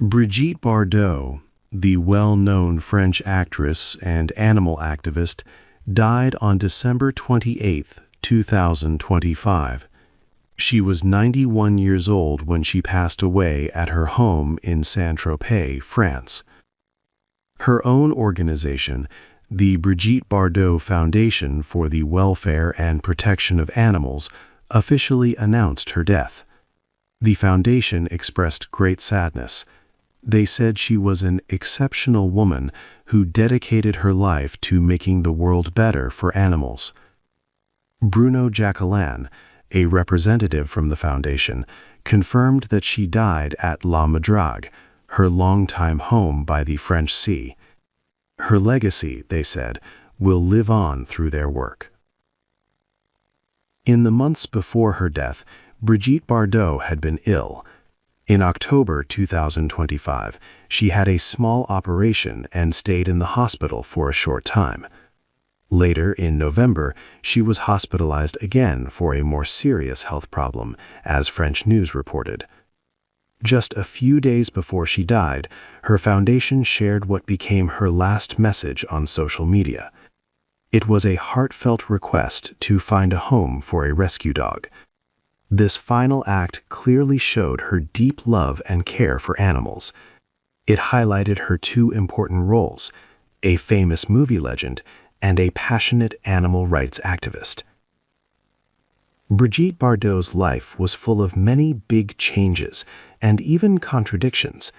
Brigitte Bardot, the well-known French actress and animal activist, died on December 28, 2025. She was 91 years old when she passed away at her home in Saint-Tropez, France. Her own organization, the Brigitte Bardot Foundation for the Welfare and Protection of Animals, officially announced her death. The foundation expressed great sadness. They said she was an exceptional woman who dedicated her life to making the world better for animals. Bruno Jacquelin, a representative from the foundation, confirmed that she died at La Madrague, her longtime home by the French Sea. Her legacy, they said, will live on through their work. In the months before her death, Brigitte Bardot had been ill. In October 2025, she had a small operation and stayed in the hospital for a short time. Later, in November, she was hospitalized again for a more serious health problem, as French news reported. Just a few days before she died, her foundation shared what became her last message on social media. It was a heartfelt request to find a home for a rescue dog. This final act clearly showed her deep love and care for animals. It highlighted her two important roles: a famous movie legend and a passionate animal rights activist. Brigitte Bardot's life was full of many big changes and even contradictions.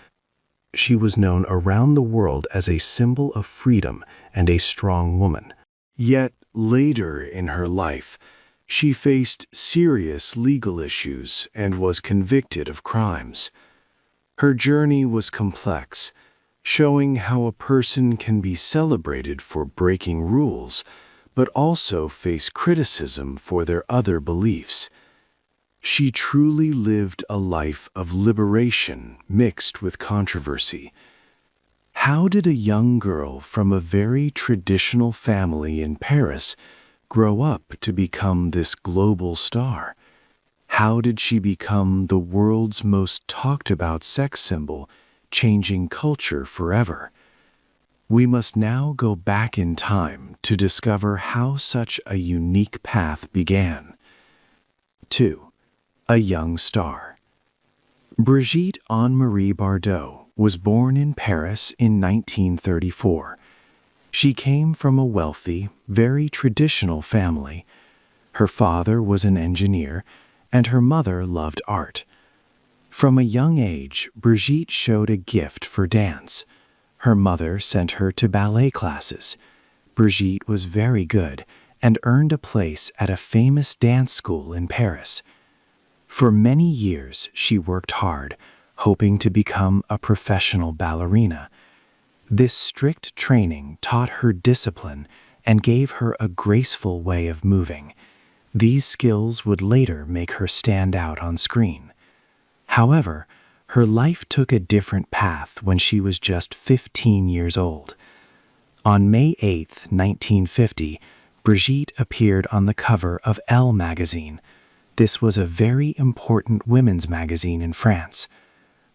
She was known around the world as a symbol of freedom and a strong woman. Yet later in her life, she faced serious legal issues and was convicted of crimes. Her journey was complex, showing how a person can be celebrated for breaking rules, but also face criticism for their other beliefs. She truly lived a life of liberation mixed with controversy. How did a young girl from a very traditional family in Paris grow up to become this global star? How did she become the world's most talked about sex symbol, changing culture forever? We must now go back in time to discover how such a unique path began. 2. A young star. Brigitte Anne-Marie Bardot was born in Paris in 1934. She came from a wealthy, very traditional family. Her father was an engineer, and her mother loved art. From a young age, Brigitte showed a gift for dance. Her mother sent her to ballet classes. Brigitte was very good and earned a place at a famous dance school in Paris. For many years, she worked hard, hoping to become a professional ballerina. This strict training taught her discipline and gave her a graceful way of moving. These skills would later make her stand out on screen. However, her life took a different path when she was just 15 years old. On May 8, 1950, Brigitte appeared on the cover of Elle magazine. This was a very important women's magazine in France.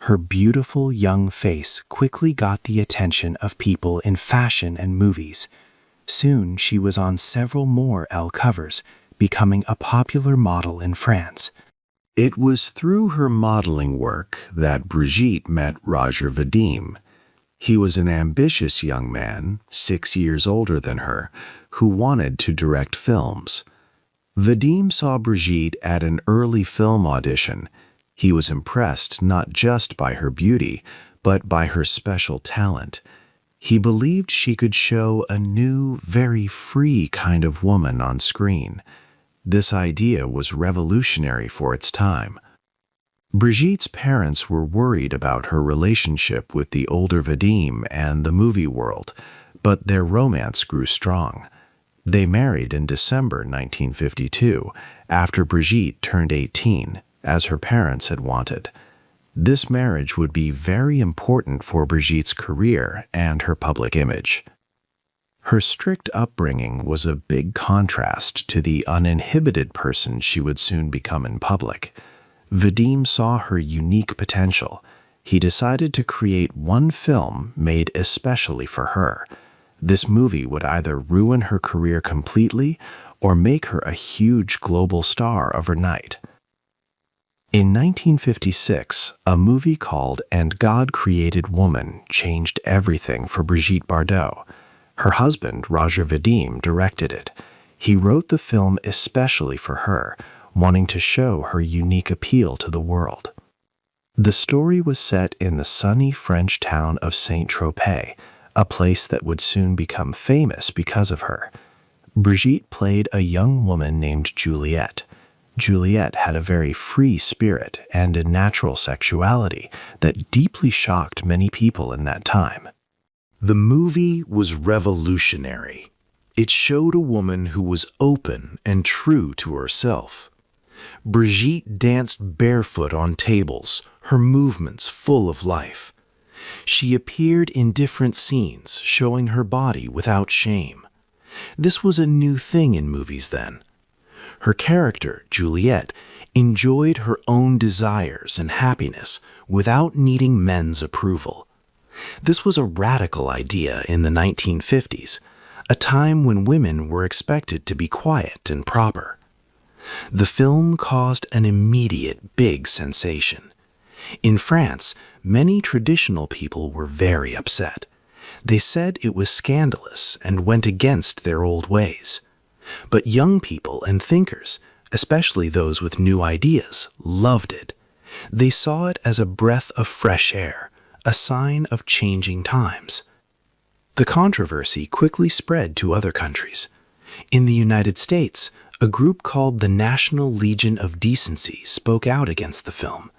Her beautiful young face quickly got the attention of people in fashion and movies. Soon she was on several more Elle covers, becoming a popular model in France. It was through her modeling work that Brigitte met Roger Vadim. He was an ambitious young man, 6 years older than her, who wanted to direct films. Vadim saw Brigitte at an early film audition. He was impressed not just by her beauty, but by her special talent. He believed she could show a new, very free kind of woman on screen. This idea was revolutionary for its time. Brigitte's parents were worried about her relationship with the older Vadim and the movie world, but their romance grew strong. They married in December 1952, after Brigitte turned 18, as her parents had wanted. This marriage would be very important for Brigitte's career and her public image. Her strict upbringing was a big contrast to the uninhibited person she would soon become in public. Vadim saw her unique potential. he decided to create one film made especially for her. This movie would either ruin her career completely or make her a huge global star overnight. In 1956, a movie called And God Created Woman changed everything for Brigitte Bardot. Her husband, Roger Vadim, directed it. He wrote the film especially for her, wanting to show her unique appeal to the world. The story was set in the sunny French town of Saint-Tropez, a place that would soon become famous because of her. Brigitte played a young woman named Juliette. Juliette had a very free spirit and a natural sexuality that deeply shocked many people in that time. The movie was revolutionary. It showed a woman who was open and true to herself. Brigitte danced barefoot on tables, her movements full of life. She appeared in different scenes, showing her body without shame. This was a new thing in movies then. Her character, Juliette, enjoyed her own desires and happiness without needing men's approval. This was a radical idea in the 1950s, a time when women were expected to be quiet and proper. The film caused an immediate big sensation. In France, many traditional people were very upset. They said it was scandalous and went against their old ways. But young people and thinkers, especially those with new ideas, loved it. They saw it as a breath of fresh air, a sign of changing times. The controversy quickly spread to other countries. In the United States, a group called the National Legion of Decency spoke out against the film.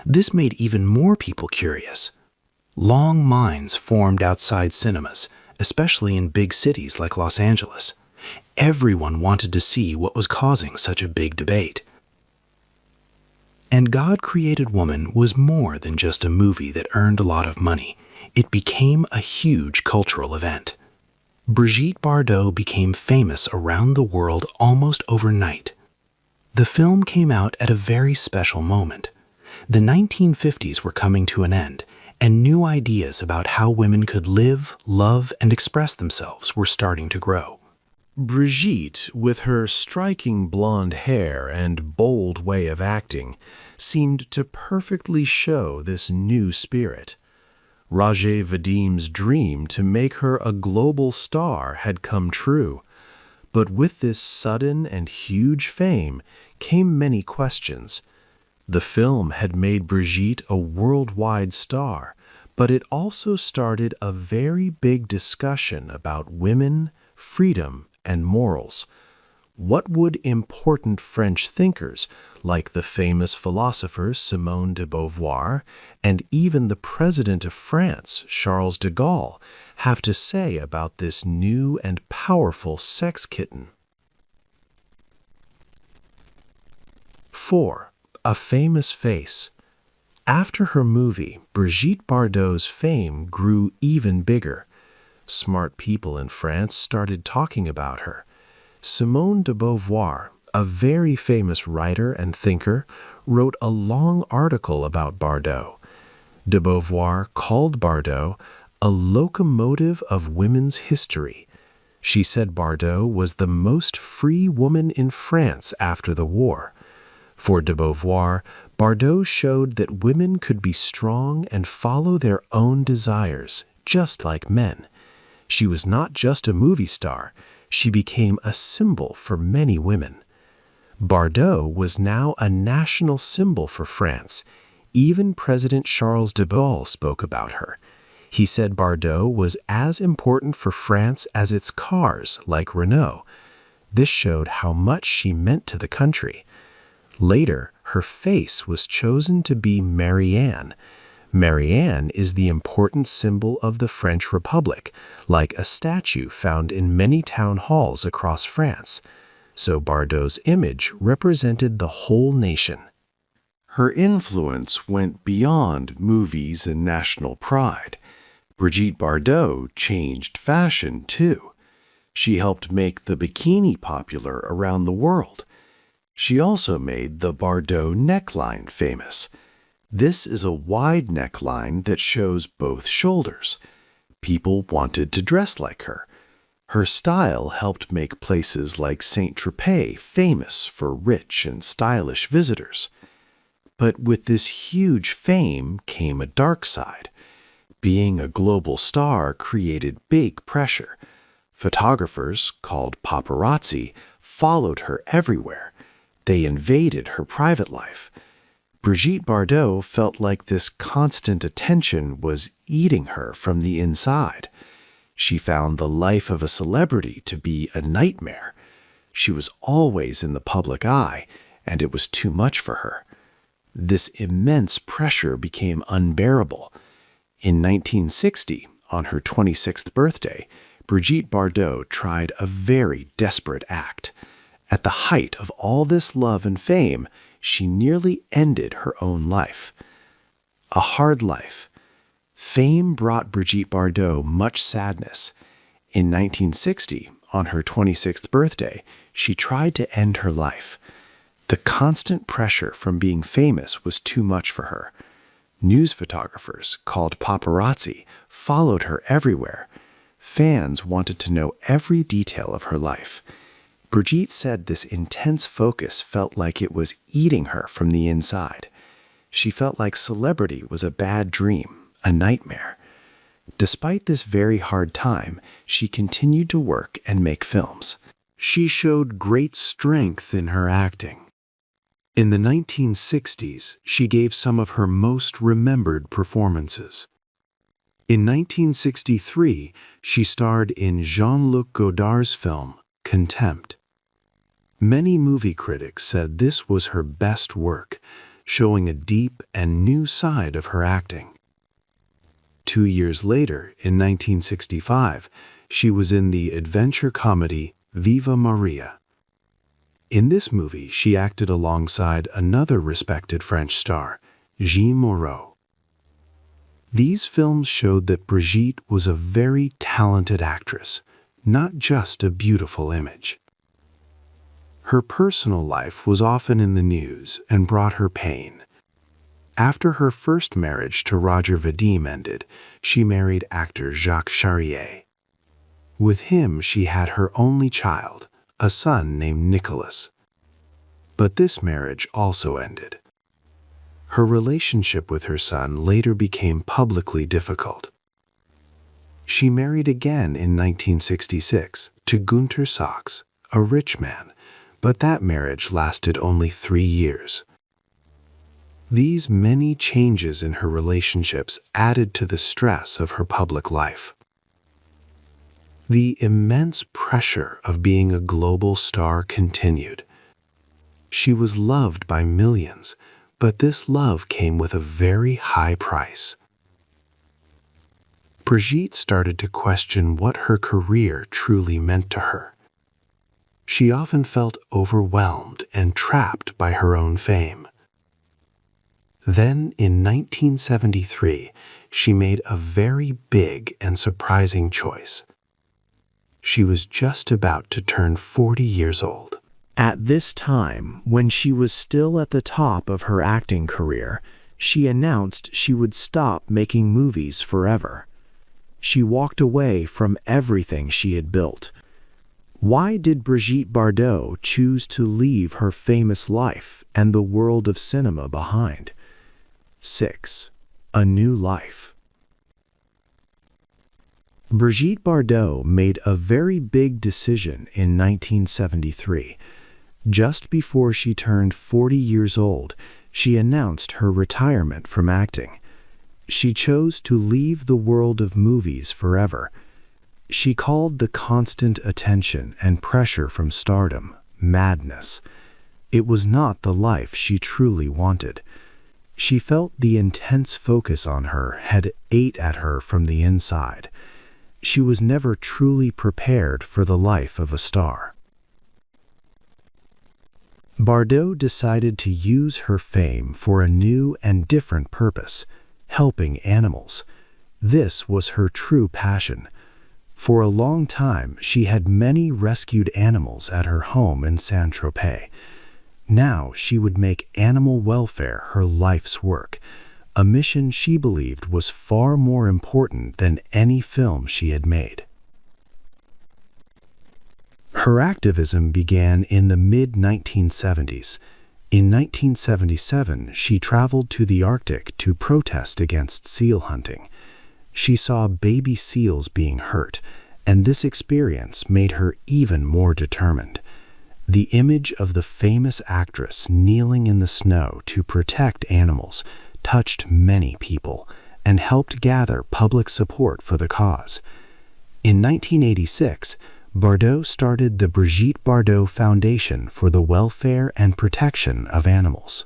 This made even more people curious. Long lines formed outside cinemas, especially in big cities like Los Angeles. Everyone wanted to see what was causing such a big debate. And God Created Woman was more than just a movie that earned a lot of money. It became a huge cultural event. Brigitte Bardot became famous around the world almost overnight. The film came out at a very special moment. The 1950s were coming to an end, and new ideas about how women could live, love, and express themselves were starting to grow. Brigitte, with her striking blonde hair and bold way of acting, seemed to perfectly show this new spirit. Roger Vadim's dream to make her a global star had come true, but with this sudden and huge fame came many questions. The film had made Brigitte a worldwide star, but it also started a very big discussion about women, freedom, and morals. What would important French thinkers, like the famous philosophers Simone de Beauvoir and even the President of France, Charles de Gaulle, have to say about this new and powerful sex kitten? 4. A famous face. After her movie, Brigitte Bardot's fame grew even bigger. Smart people in France started talking about her. Simone de Beauvoir, a very famous writer and thinker, wrote a long article about Bardot. De Beauvoir called Bardot a locomotive of women's history. She said Bardot was the most free woman in France after the war. For de Beauvoir, Bardot showed that women could be strong and follow their own desires, just like men. She was not just a movie star, she became a symbol for many women. Bardot was now a national symbol for France. Even President Charles de Gaulle spoke about her. He said Bardot was as important for France as its cars, like Renault. This showed how much she meant to the country. Later, her face was chosen to be Marianne. Marianne is the important symbol of the French Republic, like a statue found in many town halls across France. So Bardot's image represented the whole nation. Her influence went beyond movies and national pride. Brigitte Bardot changed fashion, too. She helped make the bikini popular around the world. She also made the Bardot neckline famous. This is a wide neckline that shows both shoulders. People wanted to dress like her. Her style helped make places like Saint-Tropez famous for rich and stylish visitors. But with this huge fame came a dark side. Being a global star created big pressure. Photographers, called paparazzi, followed her everywhere. They invaded her private life. Brigitte Bardot felt like this constant attention was eating her from the inside. She found the life of a celebrity to be a nightmare. She was always in the public eye, and it was too much for her. This immense pressure became unbearable. In 1960, on her 26th birthday, Brigitte Bardot tried a very desperate act. At the height of all this love and fame, she nearly ended her own life. A hard life. Fame brought Brigitte Bardot much sadness. In 1960, on her 26th birthday, she tried to end her life. The constant pressure from being famous was too much for her. News photographers, called paparazzi, followed her everywhere. Fans wanted to know every detail of her life. Brigitte said this intense focus felt like it was eating her from the inside. She felt like celebrity was a bad dream, a nightmare. Despite this very hard time, she continued to work and make films. She showed great strength in her acting. In the 1960s, she gave some of her most remembered performances. In 1963, she starred in Jean-Luc Godard's film, Contempt. Many movie critics said this was her best work, showing a deep and new side of her acting. 2 years later, in 1965, she was in the adventure comedy Viva Maria. In this movie, she acted alongside another respected French star, Jean Moreau. These films showed that Brigitte was a very talented actress, not just a beautiful image. Her personal life was often in the news and brought her pain. After her first marriage to Roger Vadim ended, she married actor Jacques Charrier. With him, she had her only child, a son named Nicolas. But this marriage also ended. Her relationship with her son later became publicly difficult. She married again in 1966 to Günter Sachs, a rich man, but that marriage lasted only 3 years. These many changes in her relationships added to the stress of her public life. The immense pressure of being a global star continued. She was loved by millions, but this love came with a very high price. Brigitte started to question what her career truly meant to her. She often felt overwhelmed and trapped by her own fame. Then, in 1973, she made a very big and surprising choice. She was just about to turn 40 years old. At this time, when she was still at the top of her acting career, she announced she would stop making movies forever. She walked away from everything she had built. Why did Brigitte Bardot choose to leave her famous life and the world of cinema behind? 6. A new life. Brigitte Bardot made a very big decision in 1973. Just before she turned 40 years old, she announced her retirement from acting. She chose to leave the world of movies forever. She called the constant attention and pressure from stardom madness. It was not the life she truly wanted. She felt the intense focus on her had ate at her from the inside. She was never truly prepared for the life of a star. Bardot decided to use her fame for a new and different purpose, helping animals. This was her true passion. For a long time, she had many rescued animals at her home in Saint-Tropez. Now she would make animal welfare her life's work, a mission she believed was far more important than any film she had made. Her activism began in the mid-1970s. In 1977, she traveled to the Arctic to protest against seal hunting. She saw baby seals being hurt, and this experience made her even more determined. The image of the famous actress kneeling in the snow to protect animals touched many people and helped gather public support for the cause. In 1986, Bardot started the Brigitte Bardot Foundation for the Welfare and Protection of Animals.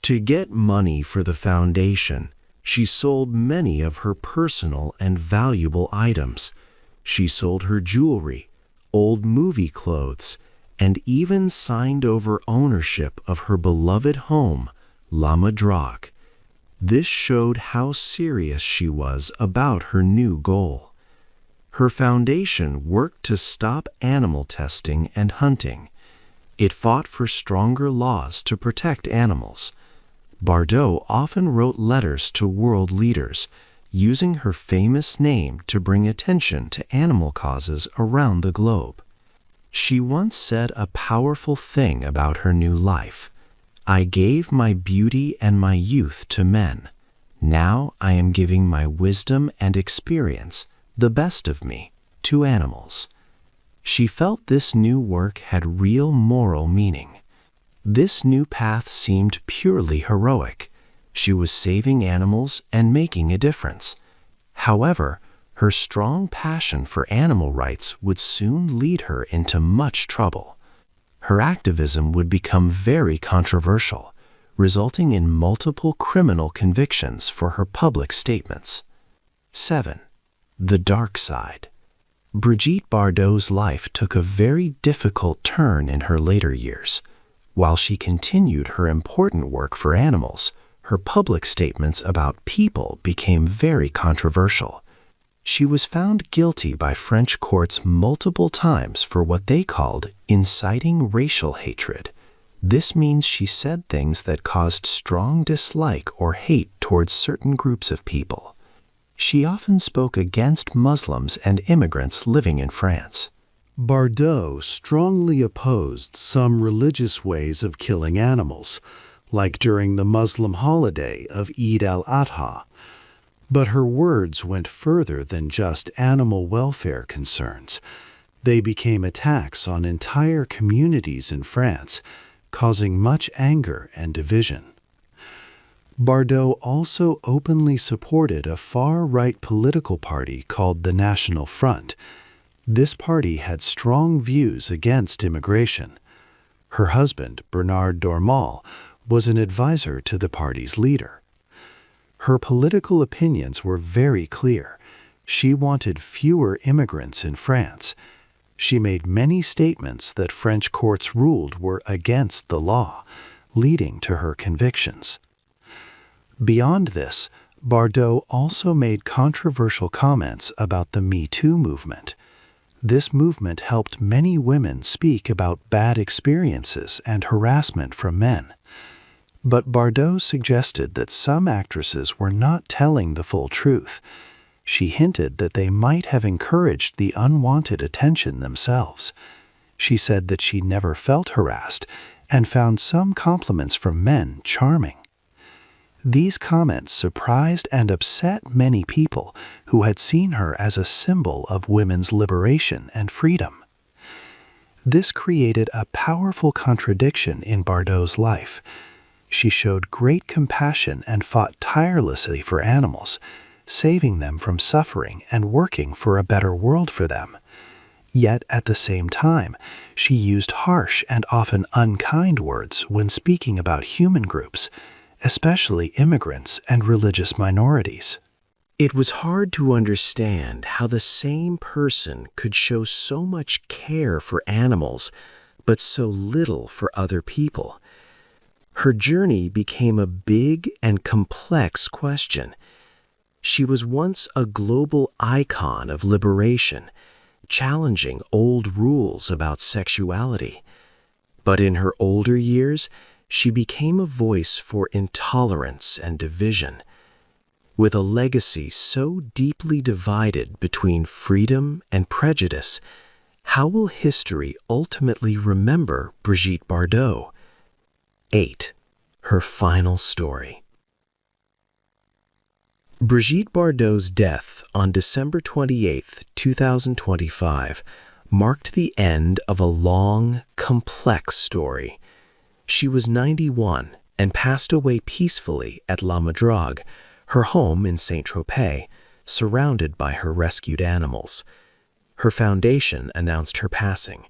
To get money for the foundation, she sold many of her personal and valuable items. She sold her jewelry, old movie clothes, and even signed over ownership of her beloved home, La Madrogue. This showed how serious she was about her new goal. Her foundation worked to stop animal testing and hunting. It fought for stronger laws to protect animals. Bardot often wrote letters to world leaders, using her famous name to bring attention to animal causes around the globe. She once said a powerful thing about her new life. "I gave my beauty and my youth to men. Now I am giving my wisdom and experience, the best of me, to animals." She felt this new work had real moral meaning. This new path seemed purely heroic. She was saving animals and making a difference. However, her strong passion for animal rights would soon lead her into much trouble. Her activism would become very controversial, resulting in multiple criminal convictions for her public statements. 7. The dark side. Brigitte Bardot's life took a very difficult turn in her later years. While she continued her important work for animals, her public statements about people became very controversial. She was found guilty by French courts multiple times for what they called inciting racial hatred. This means she said things that caused strong dislike or hate towards certain groups of people. She often spoke against Muslims and immigrants living in France. Bardot strongly opposed some religious ways of killing animals, like during the Muslim holiday of Eid al-Adha. But her words went further than just animal welfare concerns. They became attacks on entire communities in France, causing much anger and division. Bardot also openly supported a far-right political party called the National Front. This party had strong views against immigration. Her husband, Bernard Dormal, was an advisor to the party's leader. Her political opinions were very clear. She wanted fewer immigrants in France. She made many statements that French courts ruled were against the law, leading to her convictions. Beyond this, Bardot also made controversial comments about the Me Too movement. This movement helped many women speak about bad experiences and harassment from men. But Bardot suggested that some actresses were not telling the full truth. She hinted that they might have encouraged the unwanted attention themselves. She said that she never felt harassed and found some compliments from men charming. These comments surprised and upset many people who had seen her as a symbol of women's liberation and freedom. This created a powerful contradiction in Bardot's life. She showed great compassion and fought tirelessly for animals, saving them from suffering and working for a better world for them. Yet at the same time, she used harsh and often unkind words when speaking about human groups, especially immigrants and religious minorities. It was hard to understand how the same person could show so much care for animals, but so little for other people. Her journey became a big and complex question. She was once a global icon of liberation, challenging old rules about sexuality. But in her older years, she became a voice for intolerance and division. With a legacy so deeply divided between freedom and prejudice, how will history ultimately remember Brigitte Bardot? 8. Her final story. Brigitte Bardot's death on December 28, 2025, marked the end of a long, complex story. She was 91 and passed away peacefully at La Madrogue, her home in Saint-Tropez, surrounded by her rescued animals. Her foundation announced her passing.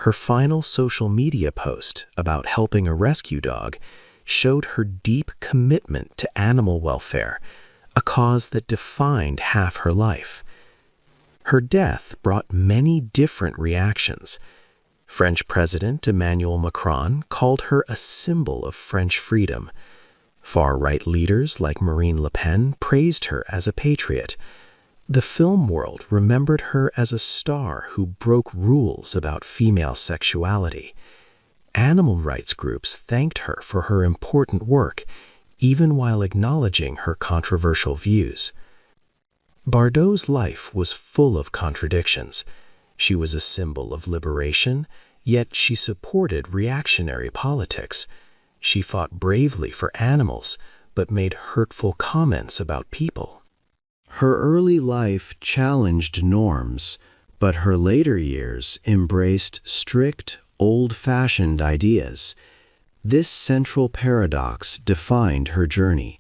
Her final social media post about helping a rescue dog showed her deep commitment to animal welfare, a cause that defined half her life. Her death brought many different reactions. French President Emmanuel Macron called her a symbol of French freedom. Far-right leaders like Marine Le Pen praised her as a patriot. The film world remembered her as a star who broke rules about female sexuality. Animal rights groups thanked her for her important work, even while acknowledging her controversial views. Bardot's life was full of contradictions. She was a symbol of liberation, yet she supported reactionary politics. She fought bravely for animals, but made hurtful comments about people. Her early life challenged norms, but her later years embraced strict, old-fashioned ideas. This central paradox defined her journey.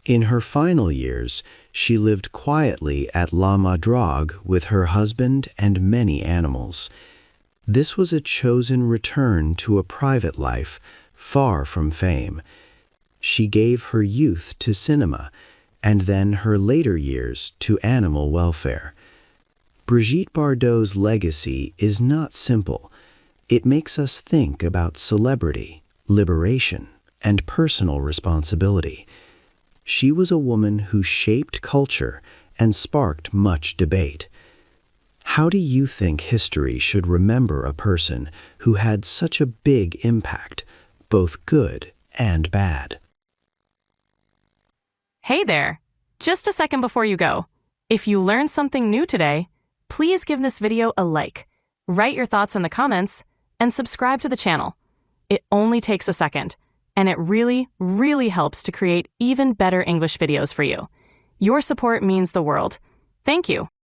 In her final years, she lived quietly at La Madrogue with her husband and many animals. This was a chosen return to a private life, far from fame. She gave her youth to cinema, and then her later years to animal welfare. Brigitte Bardot's legacy is not simple. It makes us think about celebrity, liberation, and personal responsibility. She was a woman who shaped culture and sparked much debate. How do you think history should remember a person who had such a big impact, both good and bad? Hey there! Just a second before you go. If you learned something new today, please give this video a like, write your thoughts in the comments, and subscribe to the channel. It only takes a second, and it really, really helps to create even better English videos for you. Your support means the world. Thank you.